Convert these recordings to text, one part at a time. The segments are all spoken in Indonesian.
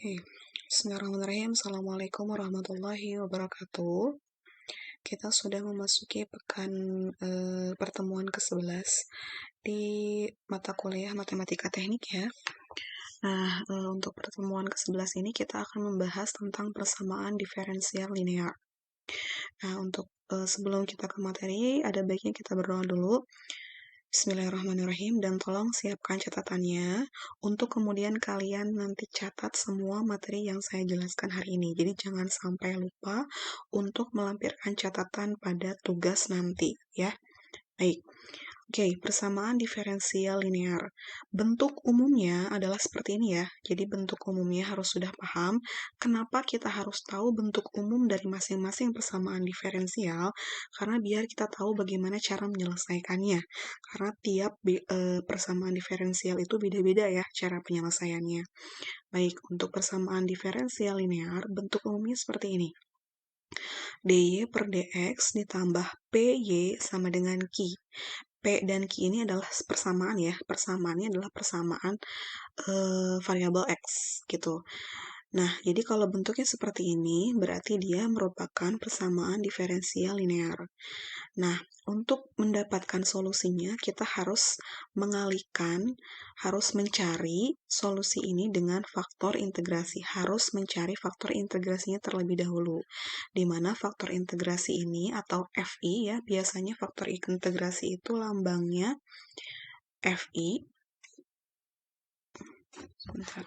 Oke, Bismillahirrahmanirrahim. Assalamualaikum warahmatullahi wabarakatuh. Kita sudah memasuki pekan pertemuan ke-11 di mata kuliah Matematika Teknik ya. Nah, untuk pertemuan ke-11 ini kita akan membahas tentang persamaan diferensial linear. Nah, untuk sebelum kita ke materi, ada baiknya kita berdoa dulu. Bismillahirrahmanirrahim, dan tolong siapkan catatannya untuk kemudian kalian nanti catat semua materi yang saya jelaskan hari ini. Jadi jangan sampai lupa untuk melampirkan catatan pada tugas nanti ya. Baik. Oke, persamaan diferensial linear. Bentuk umumnya adalah seperti ini ya. Jadi bentuk umumnya harus sudah paham. Kenapa kita harus tahu bentuk umum dari masing-masing persamaan diferensial? Karena biar kita tahu bagaimana cara menyelesaikannya. Karena tiap persamaan diferensial itu beda-beda ya cara penyelesaiannya. Baik, untuk persamaan diferensial linear, bentuk umumnya seperti ini. dy per dx ditambah py sama dengan Q. P dan Q ini adalah persamaan ya. Persamaannya adalah persamaan variabel X gitu. Nah, jadi kalau bentuknya seperti ini, berarti dia merupakan persamaan diferensial linear. Nah, untuk mendapatkan solusinya, kita harus mencari solusi ini dengan faktor integrasi. Harus mencari faktor integrasinya terlebih dahulu. Di mana faktor integrasi ini atau FI ya, biasanya faktor integrasi itu lambangnya FI. Sebentar.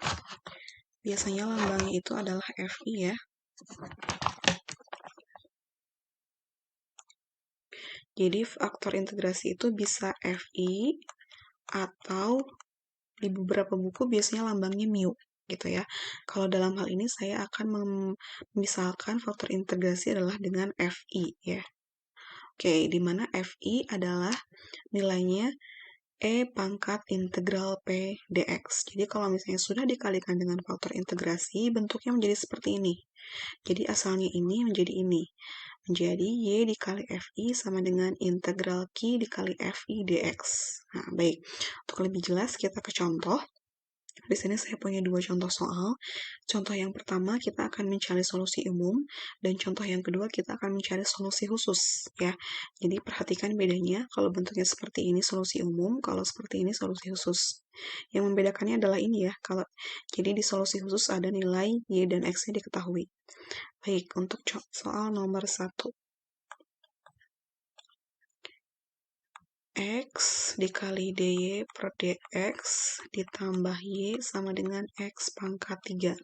Biasanya lambangnya itu adalah FI ya. Jadi faktor integrasi itu bisa FI atau di beberapa buku biasanya lambangnya mu gitu ya. Kalau dalam hal ini saya akan misalkan faktor integrasi adalah dengan FI ya. Oke, di mana FI adalah nilainya E pangkat integral P dx. Jadi kalau misalnya sudah dikalikan dengan faktor integrasi, bentuknya menjadi seperti ini. Jadi asalnya ini menjadi ini. Menjadi Y dikali FI sama dengan integral Q dikali FI dx. Nah, baik. Untuk lebih jelas, kita ke contoh. Di sini saya punya dua contoh soal. Contoh yang pertama kita akan mencari solusi umum, dan contoh yang kedua kita akan mencari solusi khusus ya. Jadi perhatikan bedanya, kalau bentuknya seperti ini solusi umum, kalau seperti ini solusi khusus. Yang membedakannya adalah ini ya, jadi di solusi khusus ada nilai Y dan X-nya diketahui. Baik, untuk soal nomor 1. X dikali dy per dx ditambah y sama dengan x pangkat 3.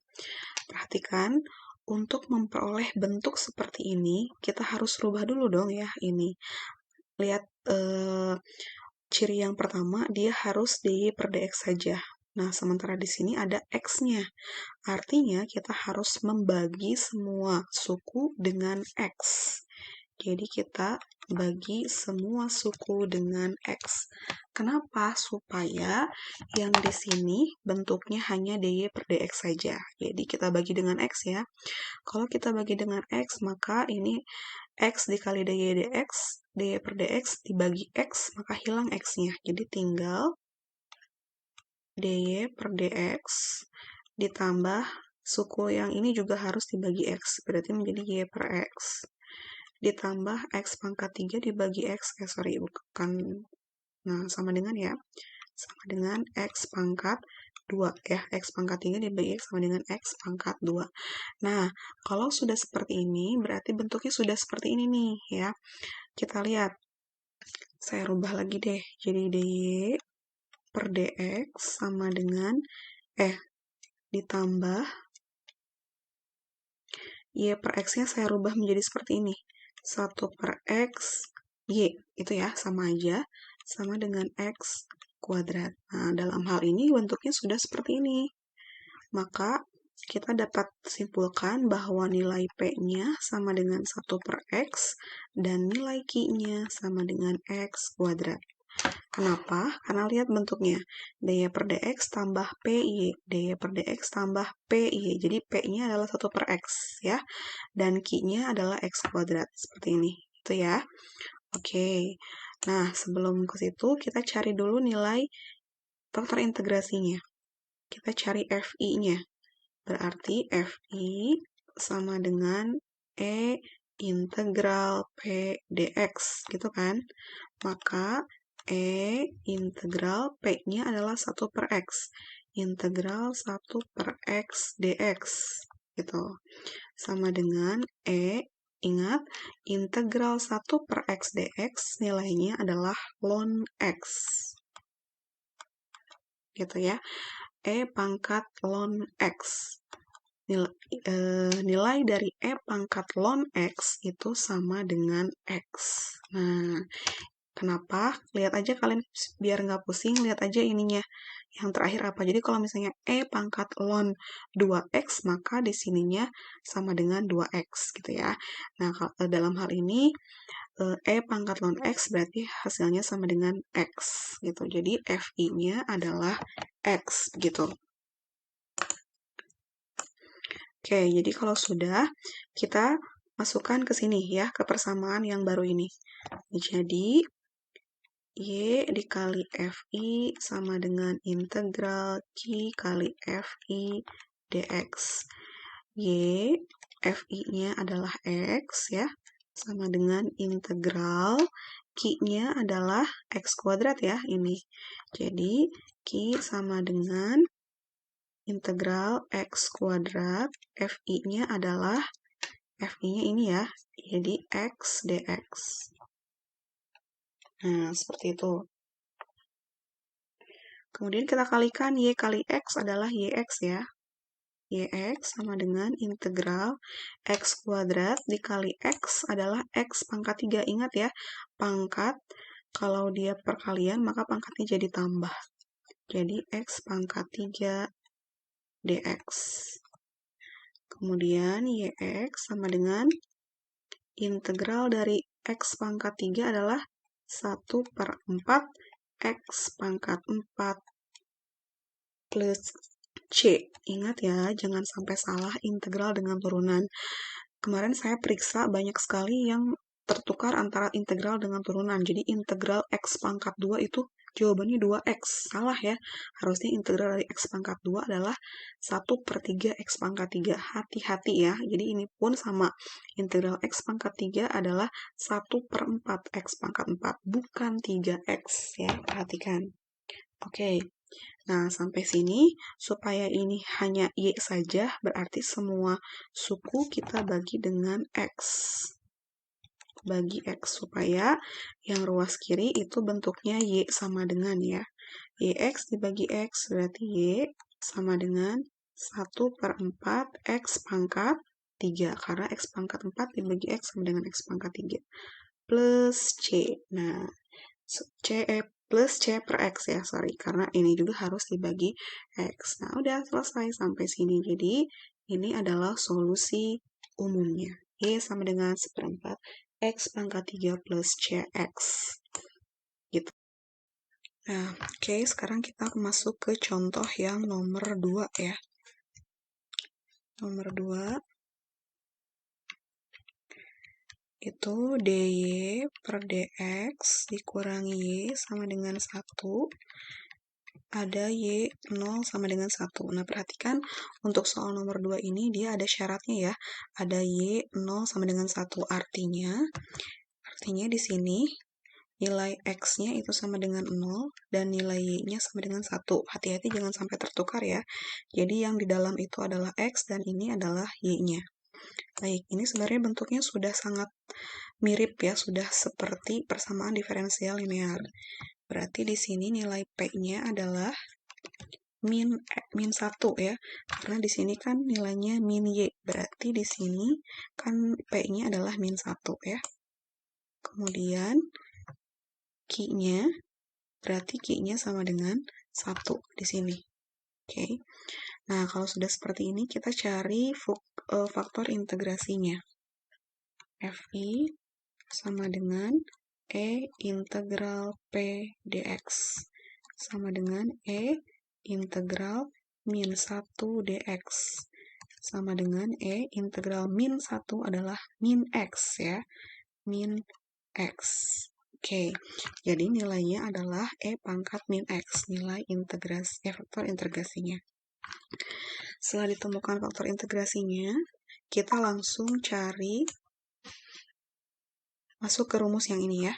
Perhatikan, untuk memperoleh bentuk seperti ini, kita harus rubah dulu dong ya ini. Lihat ciri yang pertama, dia harus dy per dx saja. Nah, sementara di sini ada x-nya. Artinya kita harus membagi semua suku dengan x. Jadi kita bagi semua suku dengan X. Kenapa? Supaya yang di sini bentuknya hanya dy per dx saja. Jadi kita bagi dengan X ya. Kalau kita bagi dengan X, maka ini X dikali dy dx, dy per dx dibagi X, maka hilang X-nya. Jadi tinggal dy per dx ditambah suku yang ini juga harus dibagi X. Berarti menjadi y per x. Ditambah X pangkat 3 dibagi X, bukan, nah sama dengan ya, sama dengan X pangkat 2 ya, X pangkat 3 dibagi X sama dengan X pangkat 2. Nah, kalau sudah seperti ini, berarti bentuknya sudah seperti ini nih ya. Kita lihat, saya rubah lagi deh, jadi dy per dx sama dengan, ditambah y per x-nya saya rubah menjadi seperti ini. 1 per X, Y, itu ya, sama aja, sama dengan X kuadrat. Nah, dalam hal ini bentuknya sudah seperti ini. Maka, kita dapat simpulkan bahwa nilai P-nya sama dengan 1 per X, dan nilai Q-nya sama dengan X kuadrat. Kenapa? Karena lihat bentuknya. dy per dx tambah PY. dy per dx tambah PY. Jadi P-nya adalah 1 per X ya. Dan Q-nya adalah X kuadrat. Seperti ini. Itu ya. Oke. Nah, sebelum ke situ, kita cari dulu nilai faktor integrasinya. Kita cari FI-nya. Berarti FI sama dengan E integral P dx, gitu kan? Maka E integral P-nya adalah 1 per X. Integral 1 per X dx, gitu. Sama dengan E, ingat, integral 1 per X dx nilainya adalah ln X. Gitu ya. E pangkat ln X. Nilai dari E pangkat ln X itu sama dengan X. Nah, kenapa? Lihat aja kalian, biar nggak pusing, lihat aja ininya. Yang terakhir apa? Jadi kalau misalnya E pangkat ln 2X, maka di sininya sama dengan 2X gitu ya. Nah, dalam hal ini, E pangkat ln X berarti hasilnya sama dengan X gitu. Jadi FI-nya adalah X gitu. Oke, jadi kalau sudah, kita masukkan ke sini ya, ke persamaan yang baru ini. Jadi, Y dikali FI sama dengan integral Q kali FI dx. Y, FI-nya adalah X ya, sama dengan integral Q-nya adalah X kuadrat ya, ini. Jadi, Q sama dengan integral X kuadrat, FI-nya adalah, FI-nya ini ya, jadi X dx. Nah, seperti itu. Kemudian kita kalikan Y kali X adalah YX ya. YX sama dengan integral X kuadrat dikali X adalah X pangkat 3. Ingat ya, pangkat kalau dia perkalian maka pangkatnya jadi tambah. Jadi X pangkat 3 dx. Kemudian YX sama dengan integral dari X pangkat 3 adalah 1 per 4 X pangkat 4 plus C. Ingat ya, jangan sampai salah integral dengan turunan. Kemarin saya periksa banyak sekali yang tertukar antara integral dengan turunan. Jadi integral X pangkat 2 itu jawabannya 2X. Salah ya. Harusnya integral dari X pangkat 2 adalah 1 per 3 X pangkat 3. Hati-hati ya. Jadi ini pun sama. Integral X pangkat 3 adalah 1 per 4 X pangkat 4. Bukan 3X ya. Perhatikan. Oke. Nah, sampai sini, supaya ini hanya Y saja, berarti semua suku kita bagi dengan X. Bagi X, supaya yang ruas kiri itu bentuknya Y sama dengan ya. YX dibagi X, berarti Y sama dengan 1 per 4 X pangkat 3. Karena X pangkat 4 dibagi X sama dengan X pangkat 3. Plus C. Nah, plus C per X ya, sorry. Karena ini juga harus dibagi X. Nah, udah selesai sampai sini. Jadi, ini adalah solusi umumnya. Y sama dengan 1/4 X pangkat 3 plus CX. Gitu. Nah, oke, sekarang kita masuk ke contoh yang nomor 2 ya. Nomor 2. Itu dy per dx dikurangi y sama dengan 1, ada y 0 sama dengan 1. Nah, perhatikan untuk soal nomor 2 ini dia ada syaratnya ya. Ada y 0 sama dengan 1. Artinya di sini nilai x-nya itu sama dengan 0 dan nilai y-nya sama dengan 1. Hati-hati jangan sampai tertukar ya. Jadi yang di dalam itu adalah x dan ini adalah y-nya. Baik, ini sebenarnya bentuknya sudah sangat mirip ya, sudah seperti persamaan diferensial linear. Berarti di sini nilai P-nya adalah min 1 ya. Karena di sini kan nilainya min Y. Berarti di sini kan P-nya adalah min 1 ya. Kemudian Q-nya, berarti Q-nya sama dengan 1 di sini. Oke. Nah, kalau sudah seperti ini, kita cari faktor integrasinya. FI sama dengan E integral P dx sama dengan E integral min 1 dx sama dengan E integral min 1 adalah min X ya, min X. Oke, jadi nilainya adalah E pangkat min X, nilai integrasi, faktor integrasinya. Setelah ditemukan faktor integrasinya, kita langsung cari, masuk ke rumus yang ini ya.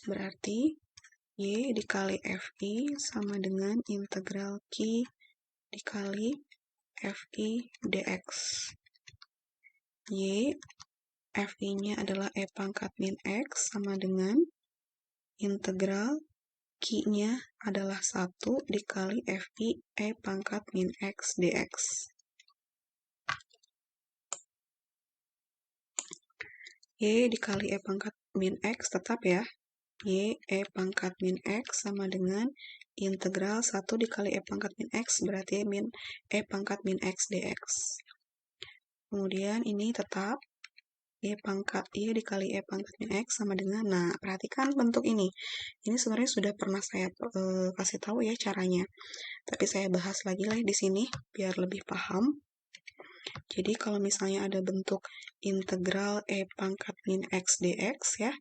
Berarti Y dikali FI sama dengan integral Q dikali FI dx. Y, FI-nya adalah E pangkat min X sama dengan integral Q-nya adalah 1 dikali FI E pangkat min X dx. Y dikali E pangkat min X tetap ya. Y E pangkat min X sama dengan integral 1 dikali E pangkat min X, berarti min E pangkat min X dx. Kemudian ini tetap Y dikali E pangkat min X sama dengan, nah perhatikan bentuk ini. Ini sebenarnya sudah pernah saya kasih tahu ya caranya. Tapi saya bahas lagi lah di sini biar lebih paham. Jadi kalau misalnya ada bentuk integral E pangkat min X dx ya,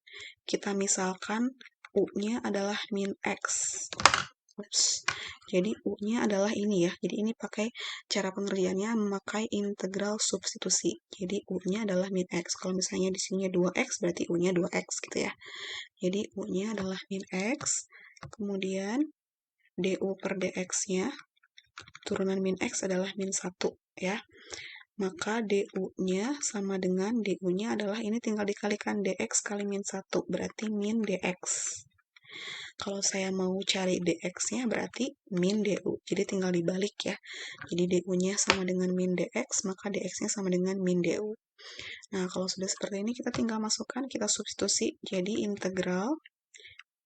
kita misalkan U-nya adalah min X. Jadi U-nya adalah ini ya. Jadi ini pakai cara pengerjaannya memakai integral substitusi. Jadi U-nya adalah min X. Kalau misalnya di sini 2X, berarti U-nya 2X gitu ya. Jadi U-nya adalah min X. Kemudian du per dx-nya, turunan min X adalah min 1 ya. Maka du-nya sama dengan du-nya adalah ini tinggal dikalikan dx kali min 1, berarti min dx. Kalau saya mau cari dx-nya berarti min du, jadi tinggal dibalik ya. Jadi du-nya sama dengan min dx, maka dx-nya sama dengan min du. Nah, kalau sudah seperti ini kita tinggal masukkan, kita substitusi, jadi integral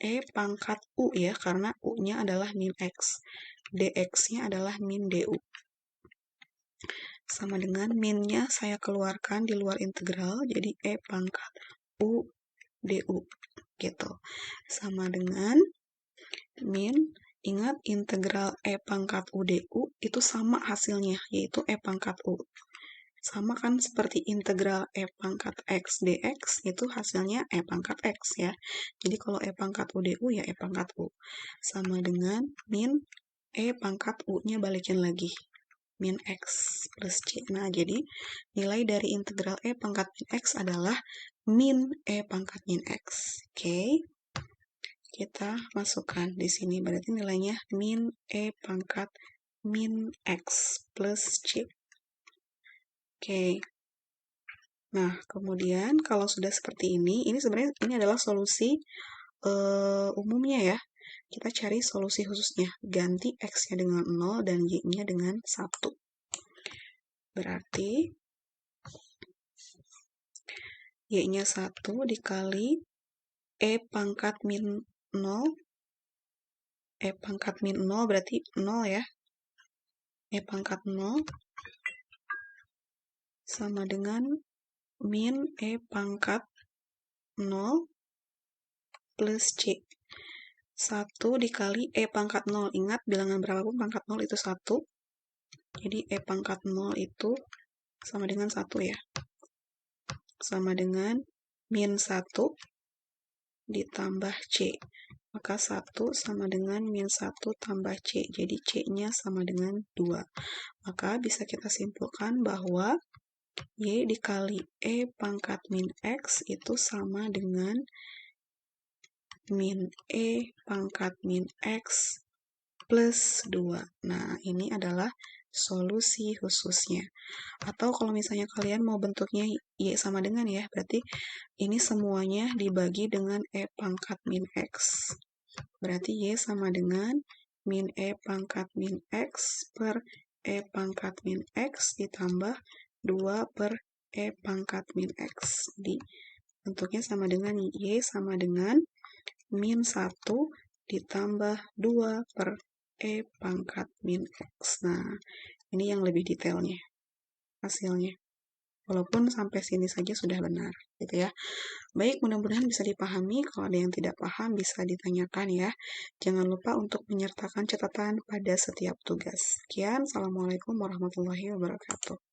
E pangkat U ya, karena U-nya adalah min X. dx-nya adalah min du. Sama dengan min-nya saya keluarkan di luar integral, jadi E pangkat U du. Gitu. Sama dengan min, ingat integral E pangkat U du itu sama hasilnya, yaitu E pangkat U. Sama kan seperti integral E pangkat X dx, itu hasilnya E pangkat X ya. Jadi kalau E pangkat U du ya E pangkat U. Sama dengan min E pangkat U-nya balikin lagi, min X plus C. Nah, jadi nilai dari integral E pangkat min X adalah min E pangkat min X. Oke. Kita masukkan di sini, berarti nilainya min E pangkat min X plus C. Oke. Nah, kemudian kalau sudah seperti ini sebenarnya ini adalah solusi umumnya ya. Kita cari solusi khususnya. Ganti X-nya dengan 0 dan Y-nya dengan 1. Berarti Y-nya 1 dikali E pangkat min 0. E pangkat min 0 berarti 0 ya. E pangkat 0 sama dengan min E pangkat 0 plus C. 1 dikali E pangkat 0. Ingat, bilangan berapapun pangkat 0 itu 1. Jadi E pangkat 0 itu sama dengan 1 ya. Sama dengan min 1 ditambah C. Maka 1 sama dengan min 1 tambah C. Jadi C-nya sama dengan 2. Maka bisa kita simpulkan bahwa Y dikali E pangkat min X itu sama dengan min E pangkat min X plus 2. Nah, ini adalah solusi khususnya. Atau kalau misalnya kalian mau bentuknya Y sama dengan ya, berarti ini semuanya dibagi dengan E pangkat min X. Berarti Y sama dengan min E pangkat min X per E pangkat min X ditambah 2 per E pangkat min X. Jadi, bentuknya sama dengan Y sama dengan min 1 ditambah 2 per E pangkat min X. Nah, ini yang lebih detailnya hasilnya. Walaupun sampai sini saja sudah benar, gitu ya. Baik, mudah-mudahan bisa dipahami. Kalau ada yang tidak paham, bisa ditanyakan ya. Jangan lupa untuk menyertakan catatan pada setiap tugas. Sekian, Assalamualaikum warahmatullahi wabarakatuh.